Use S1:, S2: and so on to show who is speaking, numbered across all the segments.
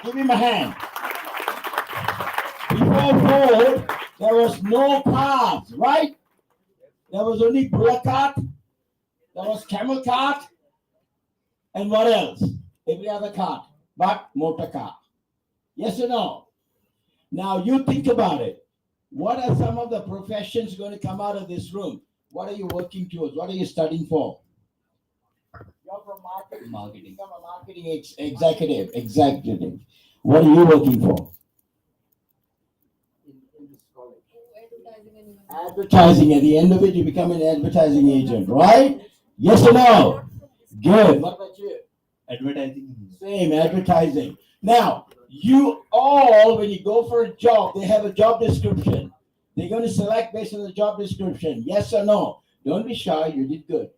S1: Give him a hand. Before Ford, there was no cars, right? There was only bullock cart, there was camel cart, and what else? Every other cart, but motor car. Yes or no? Now you think about it. What are some of the professions going to come out of this room? What are you working towards? What are you studying for? You're from marketing. Marketing. Become a marketing executive. Executive. What are you working for? In this college. Advertising. At the end of it, you become an advertising agent, right? Yes or no? Good. What about you?
S2: Advertising.
S1: Same, advertising. Now, you all, when you go for a job, they have a job description. They're going to select based on the job description. Yes or no? Don't be shy. You did good.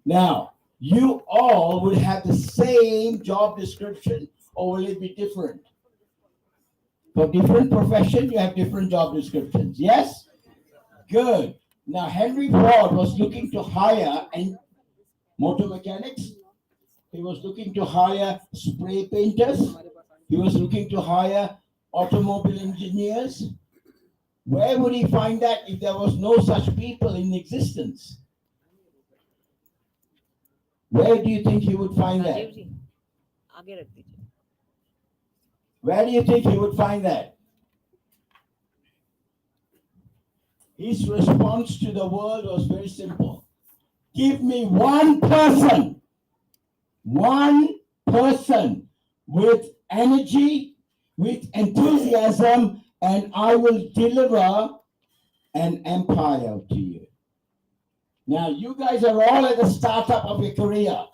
S1: Now, you all would have the same job description, or will it be different? For different profession, you have different job descriptions. Yes? Good. Now, Henry Ford was looking to hire and motor mechanics. He was looking to hire spray painters. He was looking to hire automobile engineers. Where would he find that if there was no such people in existence? Where do you think he would find that? Where do you think he would find that? His response to the world was very simple. Give me one person with energy, with enthusiasm, and I will deliver an empire to you. Now, you guys are all at the startup of your career.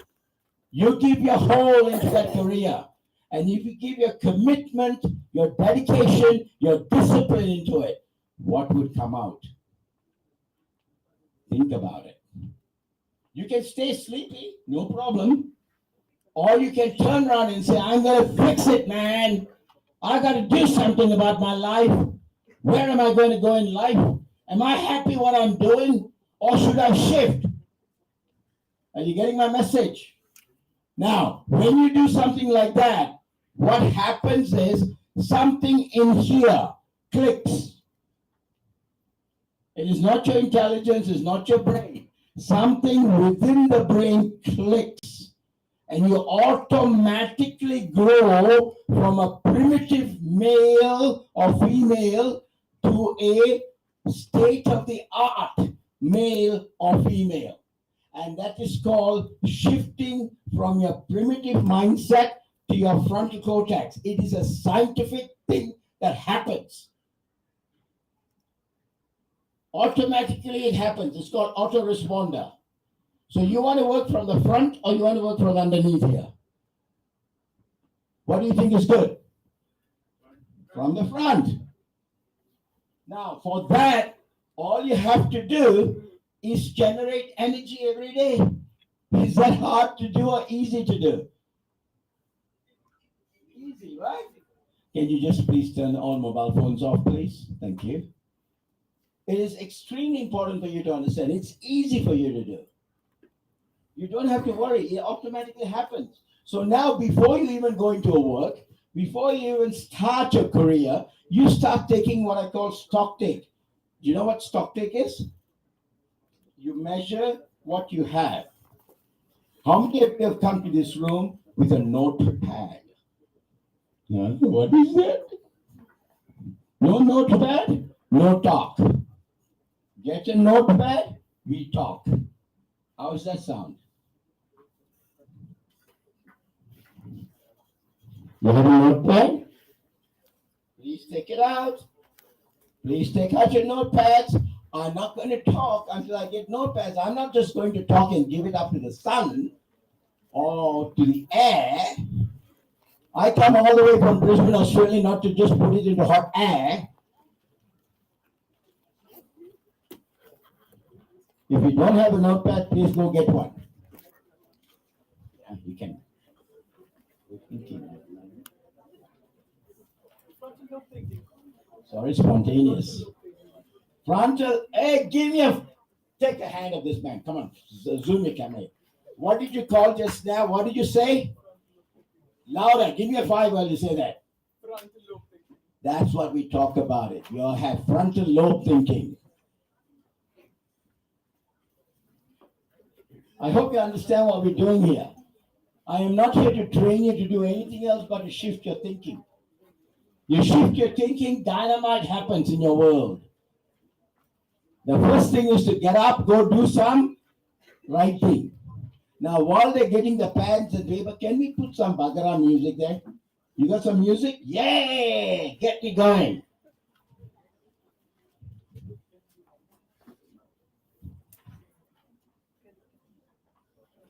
S1: You give your whole into that career. And if you give your commitment, your dedication, your discipline into it, what would come out? Think about it. You can stay sleepy, no problem. Or you can turn around and say, I'm going to fix it, man. I got to do something about my life. Where am I going to go in life? Am I happy what I'm doing? Or should I shift? Are you getting my message? Now, when you do something like that, what happens is something in here clicks. It is not your intelligence, it's not your brain. Something within the brain clicks. And you automatically grow from a primitive male or female to a state of the art male or female. And that is called shifting from your primitive mindset to your frontal cortex. It is a scientific thing that happens. Automatically it happens. It's called autoresponder. So you want to work from the front or you want to work from underneath here? What do you think is good? From the front. Now, for that, all you have to do is generate energy every day. Is that hard to do or easy to do? Easy, right? Can you just please turn all mobile phones off, please? Thank you. It is extremely important for you to understand. It's easy for you to do. You don't have to worry. It automatically happens. So now, before you even go into a work, before you even start your career, you start taking what I call stock take. Do you know what stock take is? You measure what you have. How many of you have come to this room with a notepad? What is that? No notepad, no talk. Get a notepad, we talk. How does that sound? You have a notepad? Please take it out. Please take out your notepads. I'm not going to talk until I get notepads. I'm not just going to talk and give it up to the sun or to the air. I come all the way from Brisbane, Australia, not to just put it into hot air. If you don't have a notepad, please go get one. Yeah, you can. Sorry, spontaneous. Frontal, hey, take a hand of this man. Come on, zoom your camera. What did you call just now? What did you say? Louder. Give me a five while you say that. That's what we talk about it. You have frontal lobe thinking. I hope you understand what we're doing here. I am not here to train you to do anything else but to shift your thinking. You shift your thinking, dynamite happens in your world. The first thing is to get up, go do some writing. Now, while they're getting the pads and paper, can we put some Bagara music there? You got some music? Yeah! Get me going.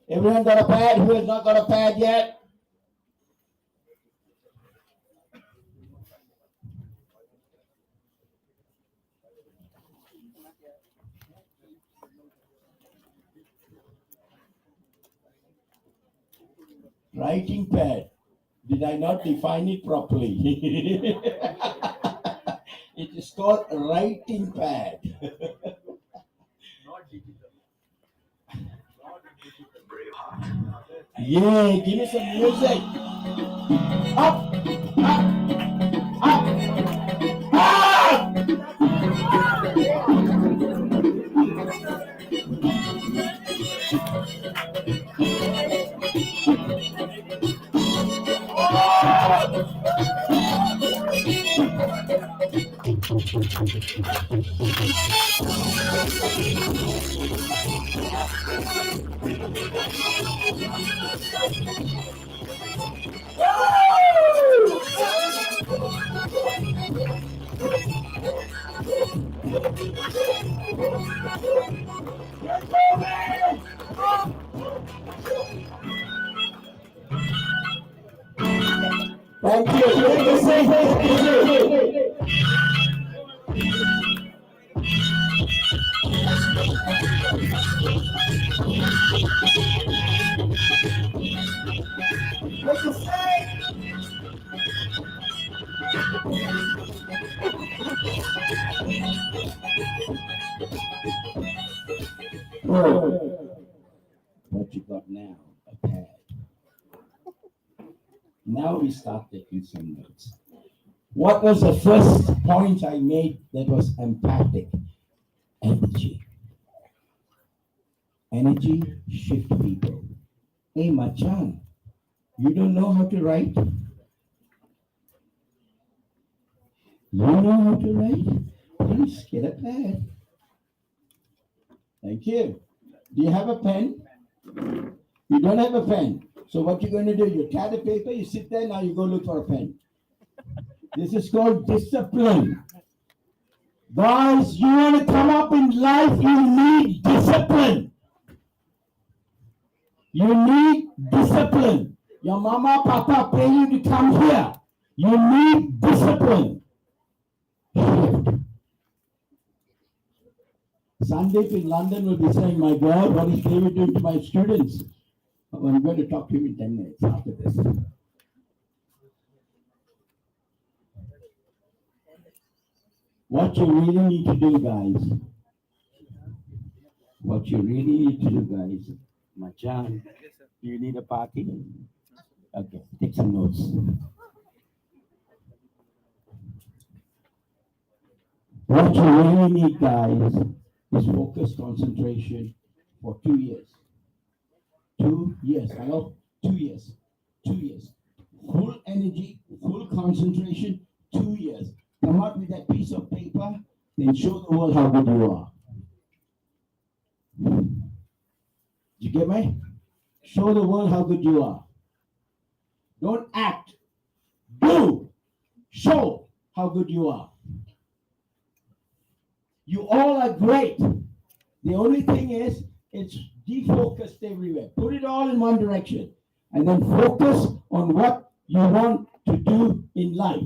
S1: Everyone got a pad? Who has not got a pad yet? Writing pad. Did I not define it properly? It is called writing pad. Yeah, give me some music. Up, up, up. Thank you. Oh, what you got now? A pad. Now we start taking some notes. What was the first point I made that was empathic? Energy. Energy shift people. Hey, Machan, you don't know how to write? You know how to write? Please get a pad. Thank you. Do you have a pen? You don't have a pen. So what you're going to do, you tear the paper, you sit there, now you go look for a pen. This is called discipline. Guys, you want to come up in life, you need discipline. You need discipline. Your mama, papa pay you to come here. You need discipline. Sandeep in London will be saying, my God, what is David doing to my students? I'm going to talk to him in 10 minutes after this. What you really need to do, guys. What you really need to do, guys. Machan, do you need a party? Okay, take some notes. What you really need, guys, is focus, concentration for 2 years. 2 years. I know 2 years. 2 years. Full energy, full concentration, 2 years. Come out with that piece of paper, then show the world how good you are. Did you get me? Show the world how good you are. Don't act. Do. Show how good you are. You all are great. The only thing is, it's defocused everywhere. Put it all in one direction. And then focus on what you want to do in life.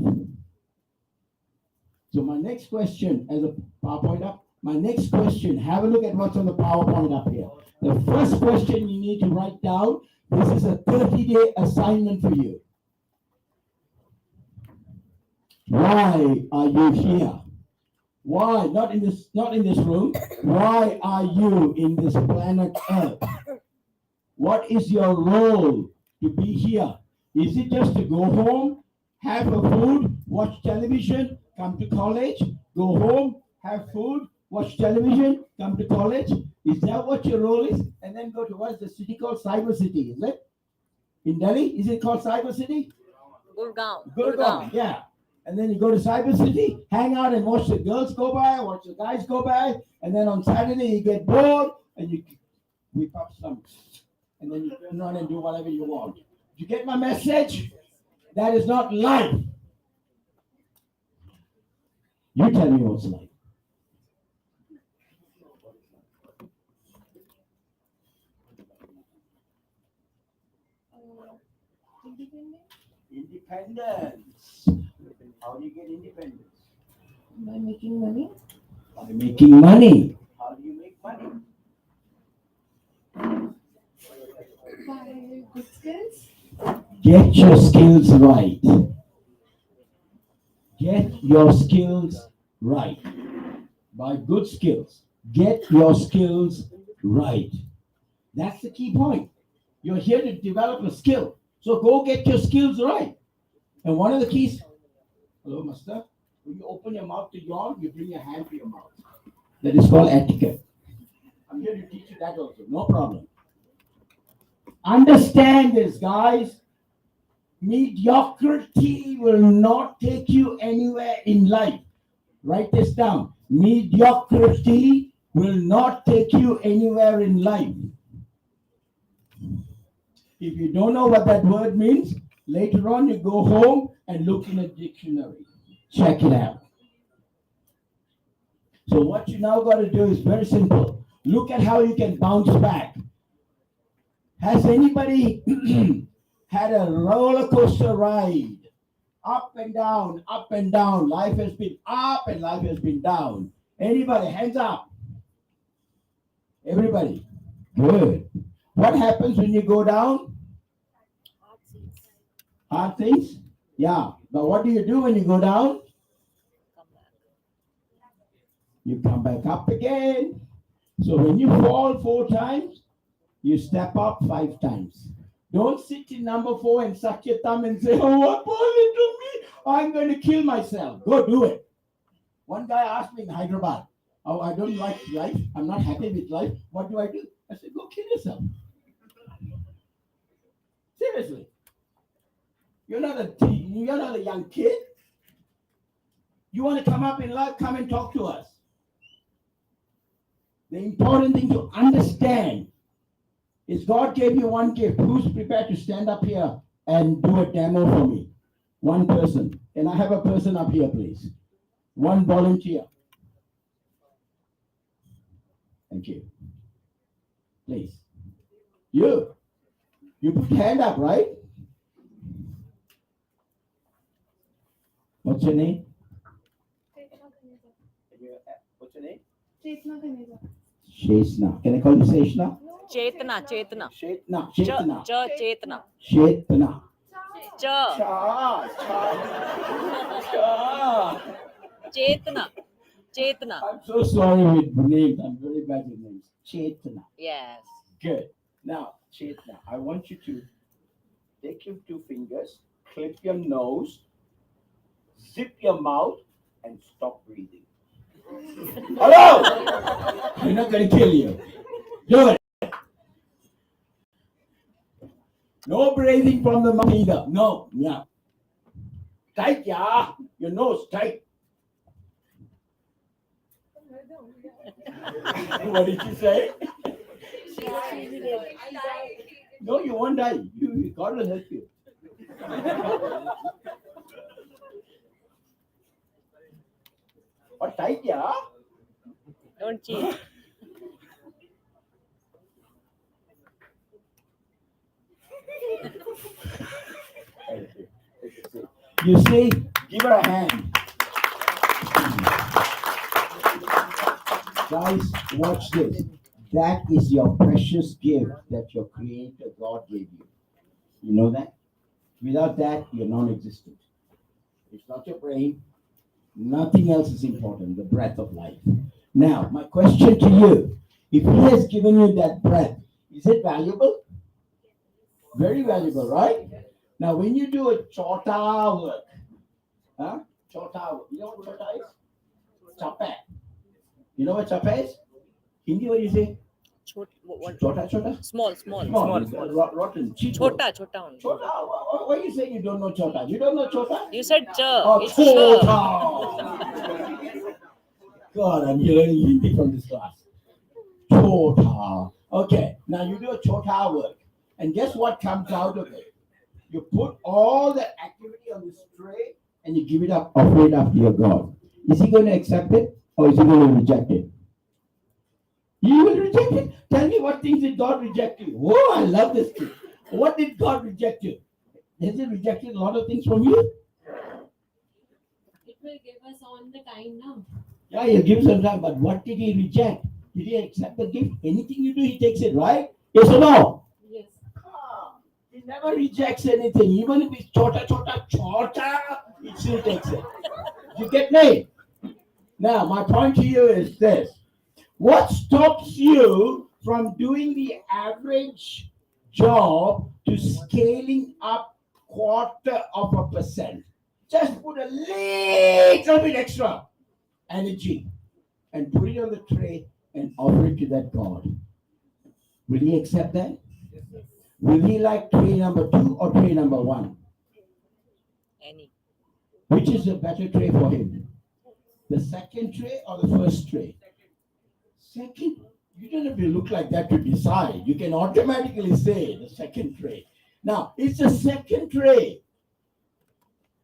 S1: So my next question, as a PowerPoint up, my next question, have a look at what's on the PowerPoint up here. The first question you need to write down, this is a 30-day assignment for you. Why are you here? Why? Not in this room. Why are you in this planet Earth? What is your role to be here? Is it just to go home, have a food, watch television, come to college, go home, have food, watch television, come to college? Is that what your role is? And then go to what's the city called? Cyber City, is it? In Delhi? Is it called Cyber City?
S2: Gurgaon.
S1: Gurgaon, yeah. And then you go to Cyber City, hang out and watch the girls go by, watch the guys go by, and then on Saturday you get bored and you whip up some, and then you turn on and do whatever you want. You get my message? That is not life. You tell me what's life.
S3: Independent
S1: Independence. How do you get independence?
S3: by making money.
S1: By making money. How do you make money?
S3: By good skills.
S1: Get your skills right. Get your skills right. By good skills. Get your skills right. That's the key point. You're here to develop a skill. So go get your skills right. And one of the keys, hello, master. When you open your mouth to yawn, you bring your hand to your mouth. That is called etiquette. I'm here to teach you that also. No problem. Understand this, guys. Mediocrity will not take you anywhere in life. Write this down. Mediocrity will not take you anywhere in life. If you don't know what that word means, later on you go home and look in a dictionary. Check it out. So what you now got to do is very simple. Look at how you can bounce back. Has anybody had a roller coaster ride? Up and down, up and down. Life has been up and life has been down. Anybody? Hands up. Everybody. Good. What happens when you go down? Hard things? Yeah. But what do you do when you go down? You come back up again. So when you fall 4 times, you step up 5 times. Don't sit in number 4 and suck your thumb and say, oh, what happened to me? I'm going to kill myself. Go do it. One guy asked me in Hyderabad, oh, I don't like life. I'm not happy with life. What do I do? I said, go kill yourself. Seriously. You're not a young kid. You want to come up in life, come and talk to us. The important thing to understand is God gave you one gift. Who's prepared to stand up here and do a demo for me? One person. Can I have a person up here, please? One volunteer. Thank you. Please. You put your hand up, right? What's your name? What's your name? Sheshna. Can I call you Sheshna?
S2: Chetna.
S1: Chetna.
S2: Chetna.
S1: Chetna.
S2: Chetna.
S1: I'm so sorry with names. I'm very bad with names. Chetna.
S2: Yes.
S1: Good. Now, Chetna, I want you to take your 2 fingers, clip your nose, zip your mouth, and stop breathing. Hello! We're not going to kill you. Do it. No breathing from the mouth either. No. Yeah. Tight, yeah. Your nose tight. What did you say? No, you won't die. God will help you. What tight, yeah?
S2: Don't cheat.
S1: You see, give her a hand. Guys, watch this. That is your precious gift that your Creator God gave you. You know that? Without that, you're non-existent. It's not your brain. Nothing else is important. The breath of life. Now, my question to you: if He has given you that breath, is it valuable? Very valuable, right? Now, when you do a chota work, huh? Chota work. You know what chota is? Chapa. You know what chapa is? Hindi, what do you say?
S2: What?
S1: Chota, chota?
S2: Small.
S1: Small. Rotten. Cheap word.
S2: Chota only.
S1: Chota. Why are you saying you don't know chota? You don't know chota?
S2: You said ch.
S1: Oh,
S2: It's
S1: chota. God, I'm learning Hindi from this class. Chota. Okay, now you do a chota work. And guess what comes out of it? You put all the activity on this tray and you give it up, offer it up to your God. Is he going to accept it or is he going to reject it? You will reject it. Tell me what things did God reject you? Oh, I love this thing. What did God reject you? Has he rejected a lot of things from you?
S3: It will give us on the time now.
S1: Yeah, he gives some time, but what did he reject? Did he accept the gift? Anything you do, he takes it, right? Yes or no?
S3: Yes.
S1: He never rejects anything. Even if it's chota, he still takes it. You get me? Now, my point to you is this. What stops you from doing the average job to scaling up 0.25%? Just put a little bit extra energy and put it on the tray and offer it to that God. Will he accept that? Will he like tray number 2 or tray number 1?
S2: Any.
S1: Which is a better tray for him? The second tray or the first tray? Second. You don't have to look like that to decide. You can automatically say the second tray. Now, it's the second tray.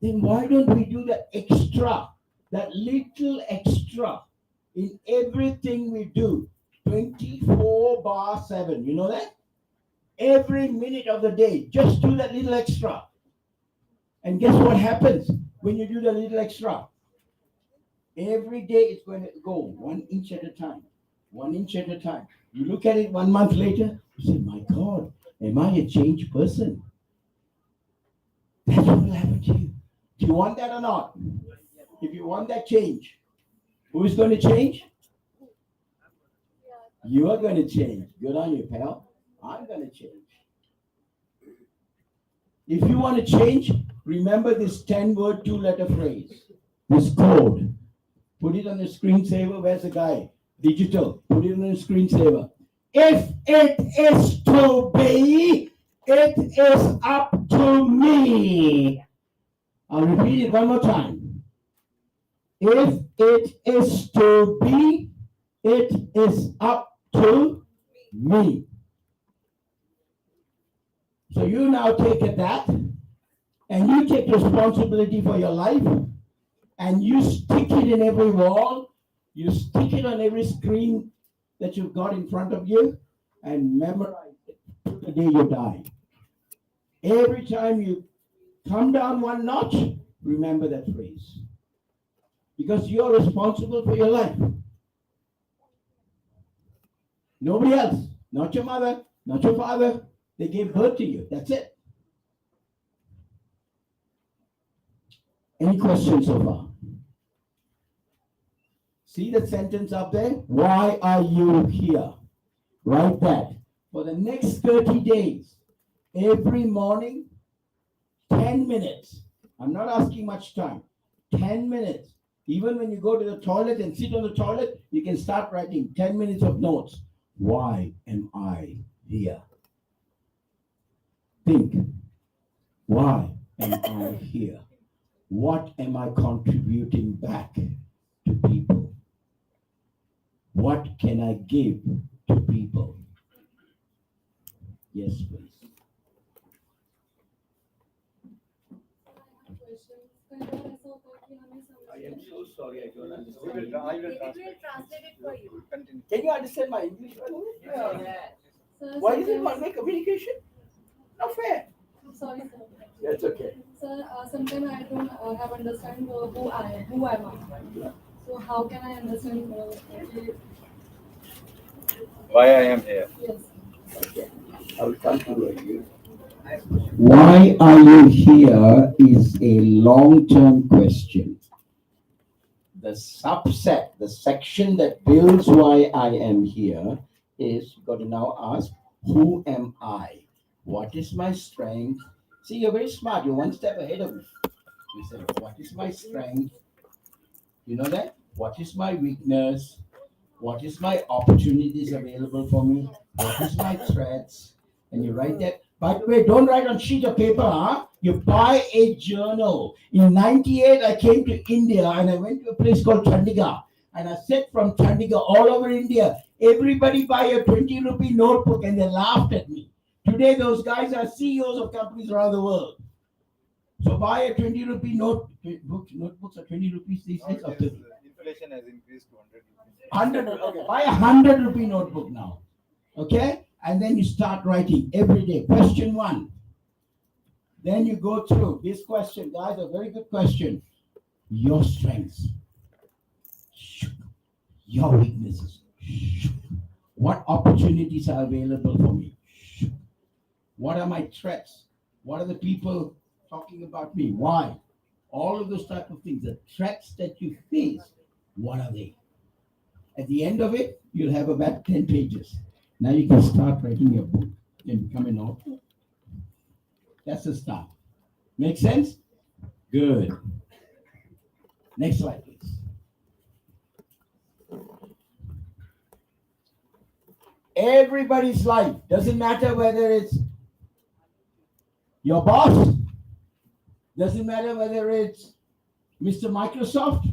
S1: Then why don't we do the extra, that little extra in everything we do? 24/7. You know that? Every minute of the day, just do that little extra. And guess what happens when you do the little extra? Every day it's going to go 1 inch at a time. 1 inch at a time. You look at it 1 month later, you say, my God, am I a changed person? That's what will happen to you. Do you want that or not? If you want that change, who is going to change? You are going to change. Good on you, pal. I'm going to change. If you want to change, remember this 10-word, 2-letter phrase. This code. Put it on the screensaver. Where's the guy? Digital. Put it on the screensaver. If it is to be, it is up to me. I'll repeat it one more time. If it is to be, it is up to me. So you now take that and you take responsibility for your life and you stick it in every wall, you stick it on every screen that you've got in front of you and memorize it till the day you die. Every time you come down 1 notch, remember that phrase. Because you're responsible for your life. Nobody else. Not your mother, not your father. They gave birth to you. That's it. Any questions so far? See that sentence up there? Why are you here? Write that. For the next 30 days, every morning, 10 minutes. I'm not asking much time. 10 minutes. Even when you go to the toilet and sit on the toilet, you can start writing 10 minutes of notes. Why am I here? Think. Why am I here? What am I contributing back to people? What can I give to people? Yes, please. I am so sorry, I don't understand.
S3: It will translate it for you.
S1: Can you understand my English?
S3: Yes. Sir,
S1: Why is it
S3: sometimes-
S1: one-way communication? Not fair.
S3: Sorry, sir.
S1: That's okay.
S3: Sir, sometimes I don't have understand who I am. Who am I? So how can I understand?
S4: Why I am here?
S3: Yes.
S1: Okay. I will come to you. Why are you here is a long-term question. The subset, the section that builds why I am here is you've got to now ask, who am I? What is my strength, See, you're very smart. You're one step ahead of me. You say, what is my strength? You know that? What is my weakness? What is my opportunities available for me? What is my threats? And you write that. By the way, don't write on sheet of paper, huh? You buy a journal. In 98, I came to India and I went to a place called Chandigarh. And I said from Chandigarh all over India, everybody buy a 20 rupee notebook, and they laughed at me. Today, those guys are CEOs of companies around the world. So buy a 20 rupee notebooks are 20 rupees these days or 30.
S4: Inflation has increased to 100 rupees.
S1: 100, okay. Buy a 100 rupee notebook now. Okay? And then you start writing every day. Question 1. Then you go through this question, guys, a very good question. Your strengths, your weaknesses, what opportunities are available for me, what are my threats, what are the people talking about me, why, all of those type of things, the threats that you face, what are they? At the end of it, you'll have about 10 pages. Now you can start writing your book and become an author. That's the start. Make sense? Good. Next slide, please. Everybody's life, doesn't matter whether it's your boss, doesn't matter whether it's Mr. Microsoft,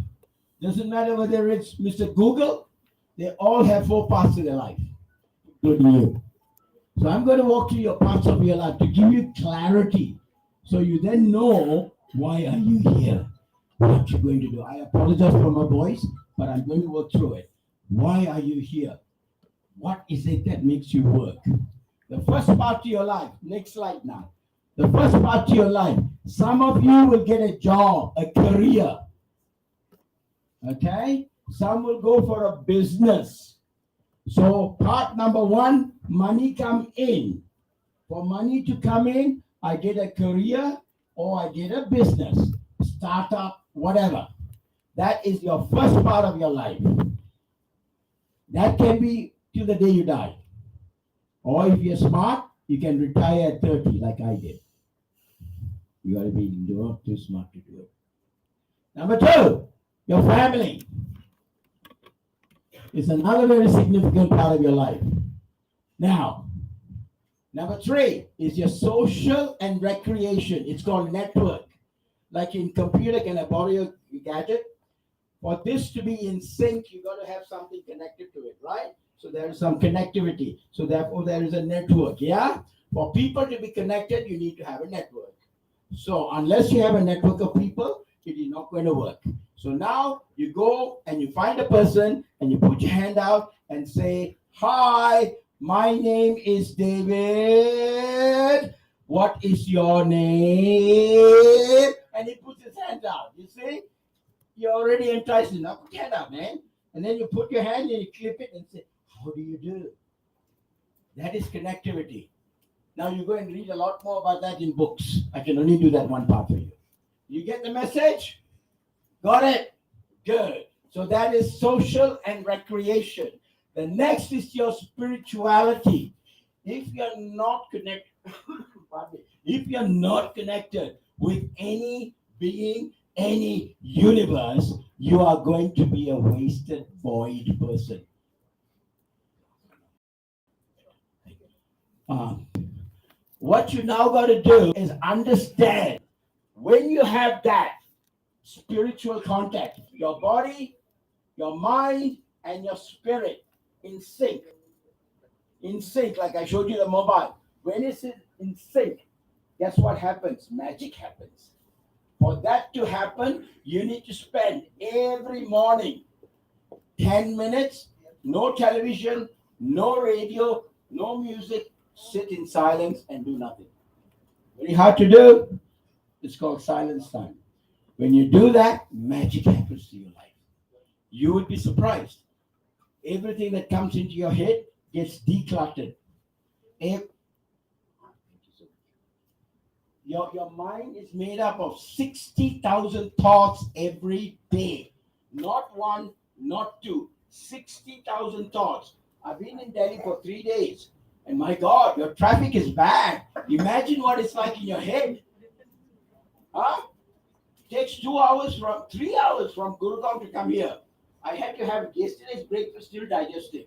S1: doesn't matter whether it's Mr. Google, they all have 4 parts to their life, including you. So I'm going to walk through your parts of your life to give you clarity, so you then know why are you here, what you're going to do. I apologize for my voice, but I'm going to work through it. Why are you here? What is it that makes you work? The first part to your life, next slide now. The first part to your life, some of you will get a job, a career. Okay? Some will go for a business. So part number 1, money come in. For money to come in, I get a career or I get a business, startup, whatever. That is your first part of your life. That can be till the day you die. Or if you're smart, you can retire at 30 like I did. You got to be not too smart to do it. Number 2, your family is another very significant part of your life. Now, number 3 is your social and recreation. It's called network. Like in computer, can I borrow your gadget? For this to be in sync, you got to have something connected to it, right? So there is some connectivity. So therefore, there is a network, yeah? For people to be connected, you need to have a network. So unless you have a network of people, it is not going to work. So now you go and you find a person and you put your hand out and say, hi, my name is David. What is your name? And he puts his hand out. You see? You're already enticed enough. Put your hand out, man. And then you put your hand and you clip it and say, how do you do? That is connectivity. Now you go and read a lot more about that in books. I can only do that one part for you. You get the message? Got it? Good. So that is social and recreation. The next is your spirituality. If you're not connected, if you're not connected with any being, any universe, you are going to be a wasted, void person. What you now got to do is understand when you have that spiritual contact, your body, your mind, and your spirit in sync. In sync, like I showed you the mobile. When it's in sync, guess what happens? Magic happens. For that to happen, you need to spend every morning 10 minutes, no television, no radio, no music, sit in silence and do nothing. Very hard to do. It's called silence time. When you do that, magic happens to your life. You would be surprised. Everything that comes into your head gets decluttered. Your mind is made up of 60,000 thoughts every day. Not one, not two. 60,000 thoughts. I've been in Delhi for 3 days. And my God, your traffic is bad. Imagine what it's like in your head. Huh? Takes 2 hours from 3 hours from Gurgaon to come here. I had to have yesterday's breakfast still digesting.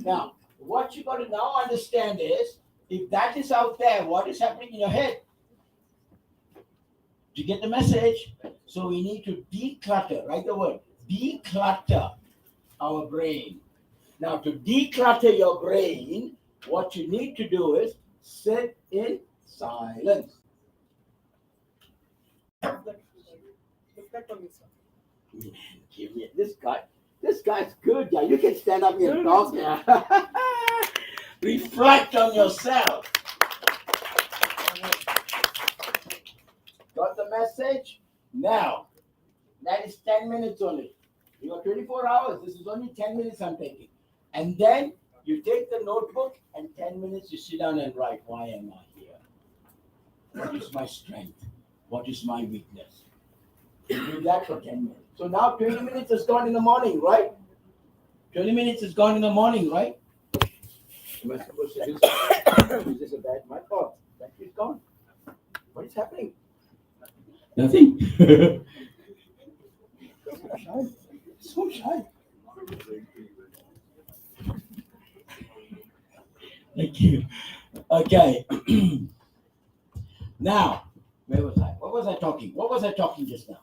S1: Now, what you got to now understand is if that is out there, what is happening in your head? Do you get the message? So we need to declutter, write the word, declutter our brain. Now, to declutter your brain, what you need to do is sit in silence.
S2: Reflect on yourself.
S1: Man, give me this guy's good, yeah. You can stand up here and talk, yeah. Reflect on yourself. Got the message? Now, that is 10 minutes only. You got 24 hours. This is only 10 minutes I'm taking. And then you take the notebook and 10 minutes you sit down and write, why am I here? What is my strength? What is my weakness? You do that for 10 minutes. So now 20 minutes is gone in the morning, right? 20 minutes is gone in the morning, right? Am I supposed to do something? Is this a bad my fault? Battery's gone. What is happening? Nothing. So shy. So shy. Thank you. Okay. Now, where was I? What was I talking? What was I talking just now?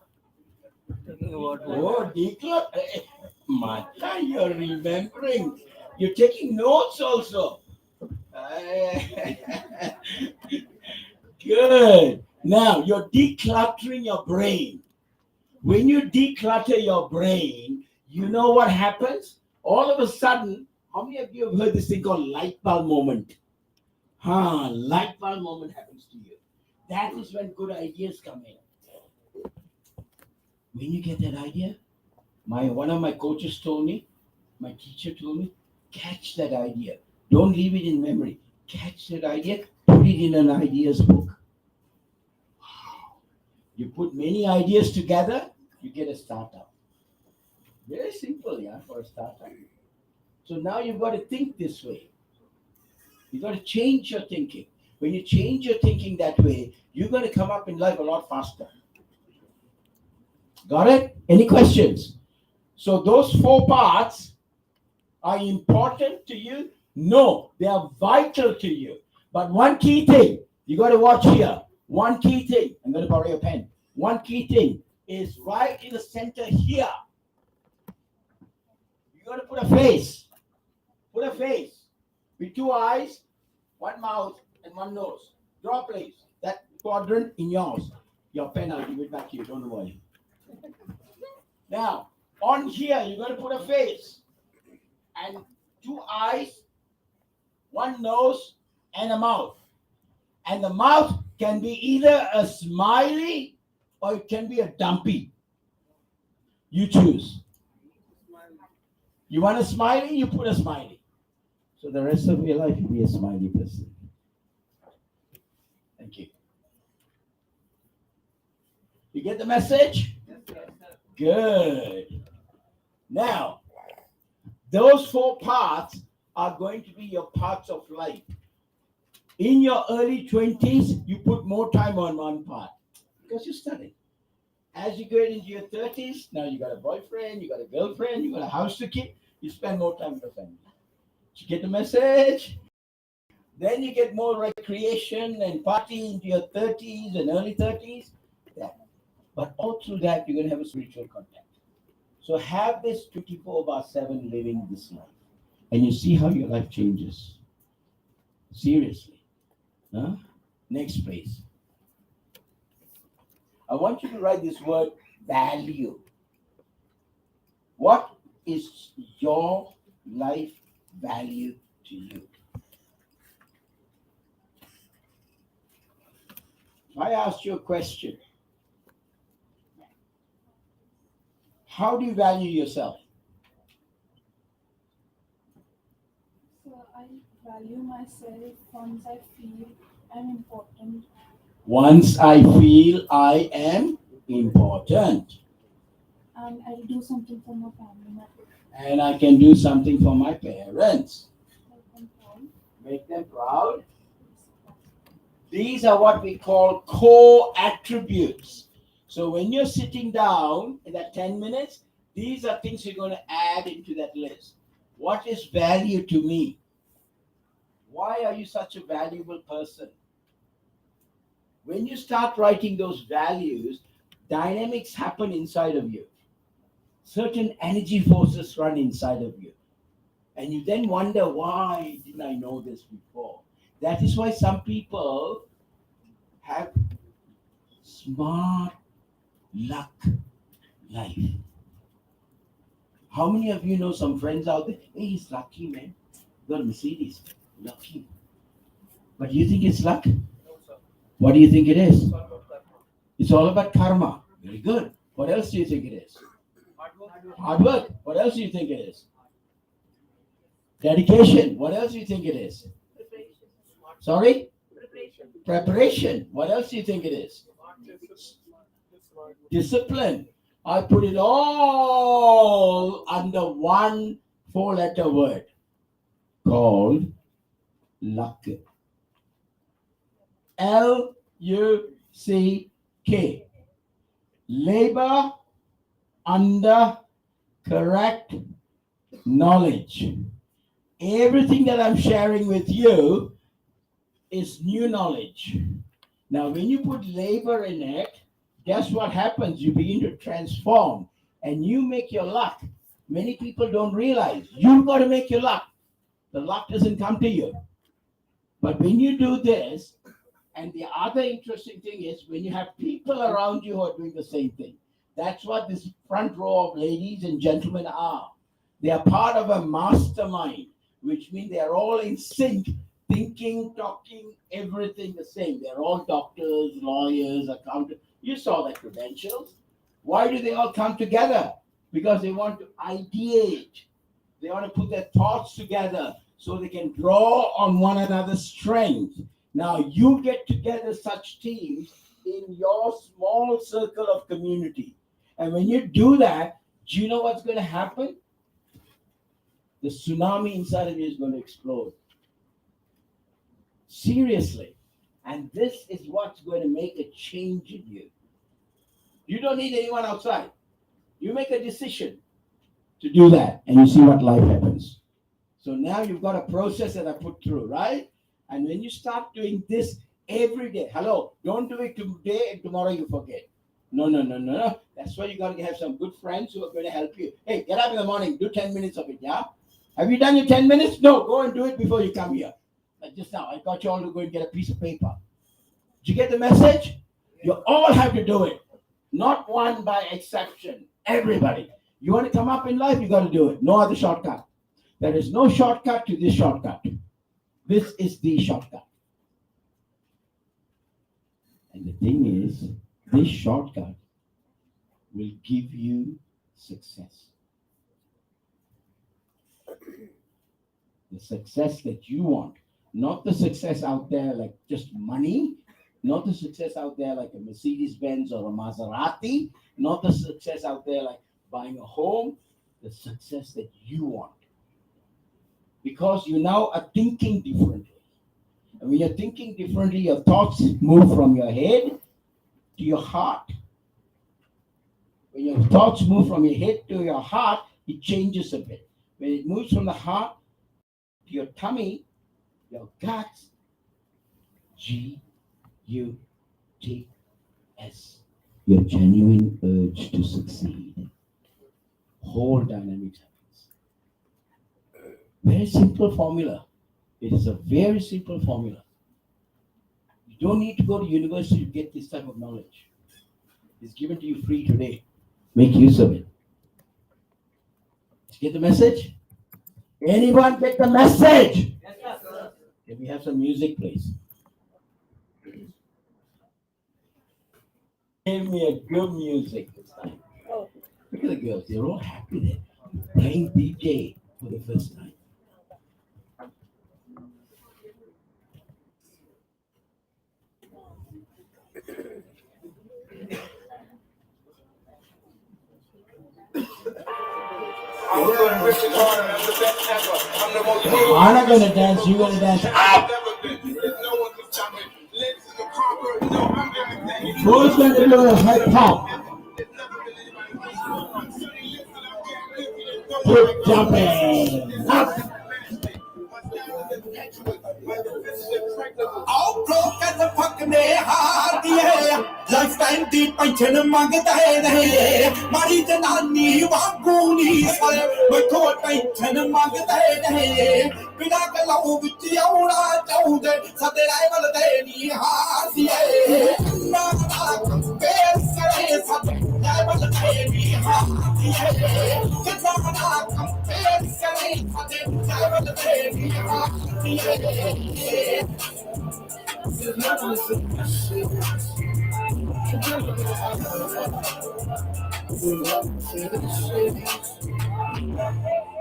S2: Talking about
S1: Oh, declutter. Mata, you're remembering. You're taking notes also. Good. Now, you're decluttering your brain. When you declutter your brain, you know what happens? All of a sudden, how many of you have heard this thing called light bulb moment? Light bulb moment happens to you. That is when good ideas come in. When you get that idea, one of my coaches told me, my teacher told me, catch that idea. Don't leave it in memory. Catch that idea, put it in an ideas book. You put many ideas together, you get a startup. Very simple, yeah, for a startup. So now you've got to think this way. You've got to change your thinking. When you change your thinking that way, you're going to come up in life a lot faster. Got it? Any questions? So those 4 parts are important to you? No, they are vital to you. But one key thing, you got to watch here. One key thing, I'm going to borrow your pen. One key thing is right in the center here. You got to put a face. Put a face with 2 eyes, 1 mouth, and 1 nose. Draw please. That quadrant in yours. Your pen, I'll give it back to you. Don't worry. Now, on here, you're going to put a face and 2 eyes, 1 nose, and a mouth. And the mouth can be either a smiley or it can be a dumpy. You choose. You want a smiley, you put a smiley. So the rest of your life, you'll be a smiley person. Thank you. You get the message? Good. Now, those 4 parts are going to be your parts of life. In your early 20s, you put more time on one part because you studied. As you get into your 30s, now you got a boyfriend, you got a girlfriend, you got a house to keep, you spend more time with your family. Did you get the message? Then you get more recreation and party into your 30s and early 30s. Yeah. But all through that, you're going to have a spiritual contact. So have this 24/7 living this life. And you see how your life changes. Seriously. Huh? Next, please. I want you to write this word value. What is your life value to you? I asked you a question. How do you value yourself?
S3: So I value myself once I feel I'm important.
S1: Once I feel I am important.
S3: And I'll do something for my family,
S1: And I can do something for my parents.
S3: my control.
S1: Make them proud. These are what we call core attributes. So when you're sitting down in that 10 minutes, these are things you're going to add into that list. What is value to me? Why are you such a valuable person? When you start writing those values, dynamics happen inside of you. Certain energy forces run inside of you. And you then wonder, why didn't I know this before? That is why some people have smart luck life. How many of you know some friends out there? Hey, he's lucky, man. Got a Mercedes. Lucky. But you think it's luck?
S2: No, sir.
S1: What do you think it is?
S2: It's all about karma.
S1: It's all about karma. Very good. What else do you think it is?
S2: Hard work.
S1: Hard work. What else do you think it is? Dedication. What else do you think it is?
S2: Preparation. Smart.
S1: Sorry?
S2: Preparation.
S1: Preparation. What else do you think it is?
S2: Smart.
S1: Discipline. I put it all under one four-letter word called luck. Luck. Labor under correct knowledge. Everything that I'm sharing with you is new knowledge. Now, when you put labor in it, guess what happens? You begin to transform and you make your luck. Many people don't realize you've got to make your luck. The luck doesn't come to you. But when you do this, and the other interesting thing is when you have people around you who are doing the same thing. That's what this front row of ladies and gentlemen are. They are part of a mastermind, which means they are all in sync, thinking, talking, everything the same. They're all doctors, lawyers, accountants. You saw their credentials. Why do they all come together? Because they want to ideate. They want to put their thoughts together so they can draw on one another's strength. Now, you get together such teams in your small circle of community. And when you do that, do you know what's going to happen? The tsunami inside of you is going to explode. Seriously. And this is what's going to make a change in you. You don't need anyone outside. You make a decision to do that, and you see what life happens. So now you've got a process that I put through, right? And when you start doing this every day, hello, don't do it today and tomorrow you forget. No. That's why you got to have some good friends who are going to help you. Hey, get up in the morning, do 10 minutes of it, yeah? Have you done your 10 minutes? No, go and do it before you come here. Like just now, I got you all to go and get a piece of paper. Did you get the message? You all have to do it. Not one by exception. Everybody. You want to come up in life, you got to do it. No other shortcut. There is no shortcut to this shortcut. This is the shortcut. And the thing is, this shortcut will give you success. The success that you want. Not the success out there like just money. Not the success out there like a Mercedes Benz or a Maserati. Not the success out there like buying a home. The success that you want. Because you now are thinking differently. And when you're thinking differently, your thoughts move from your head to your heart. When your thoughts move from your head to your heart, it changes a bit. When it moves from the heart to your tummy, your guts, GUTS, your genuine urge to succeed. Whole dynamics happens. Very simple formula. It is a very simple formula. You don't need to go to university to get this type of knowledge. It's given to you free today. Make use of it. Did you get the message? Anyone get the message?
S2: Yes, sir.
S1: Can we have some music, please? Give me a good music this time. Look at the girls. They're all happy there. Playing DJ for the first time. I'm not gonna dance. You're gonna dance. Up. Who's going to do the hip hop? Keep jumping. Up.
S5: All broke at the fucking hard yeah. Lifetime deep pension ਮੰਗਦੇ ਰਹੇ ਮਾਰੀ ਜਨਾਨੀ ਵਾਂਗੂ ਨੀ ਸਾਰੇ ਮੈਥੋਂ pension ਮੰਗਦੇ ਰਹੇ ਬਿਨਾਂ ਗੱਲੋਂ ਵਿੱਚ ਆਉਣਾ ਚਾਹੁੰਦੇ ਸਾਡੇ ਰਾਈਵਲ ਦੇ ਨੀ ਹਾਸੀਏ ਨਾ ਕੰਪੇਅਰ ਕਰੇ ਸਾਡੇ ਰਾਈਵਲ ਦੇ ਨੀ ਹਾਸੀਏ ਕਿੰਨਾ ਨਾ ਕੰਪੇਅਰ ਕਰੇ ਸਾਡੇ ਰਾਈਵਲ ਦੇ ਨੀ ਹਾਸੀਏ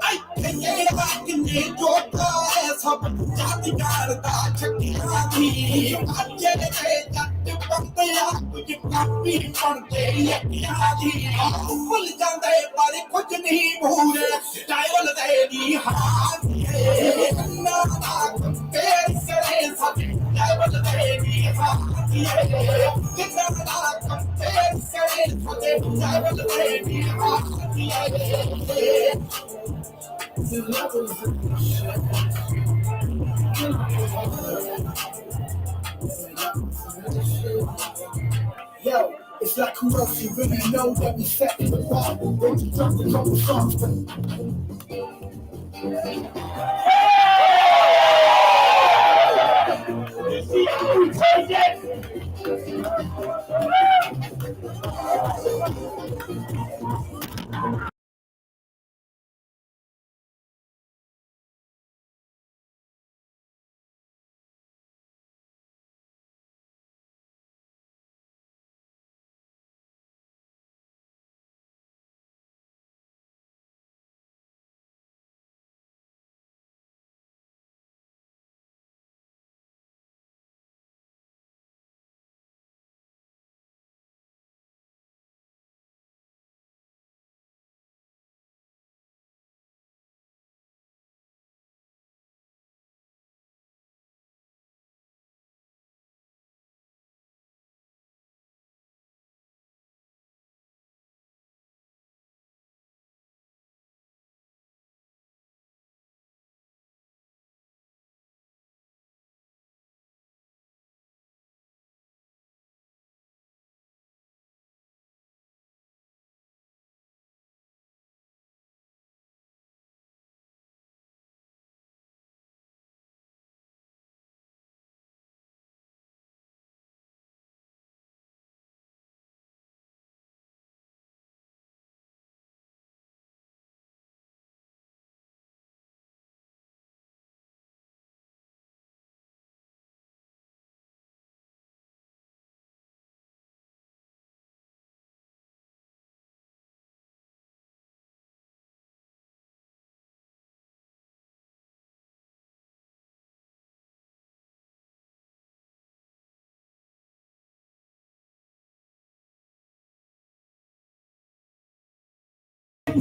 S5: I can't get back in the door, ass up, Johnny got a chucky happy. I get it, got the bump up, you got me from the Yaki. Full down there, but it couldn't be moved. Dial the Yaki. No, there's a something. Dial the Yaki. Get out of there's a something. Dial the Yaki. Yo, it's like who else you really know that we set in the bar. When you drop a couple songs.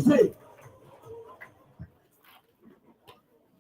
S1: Say,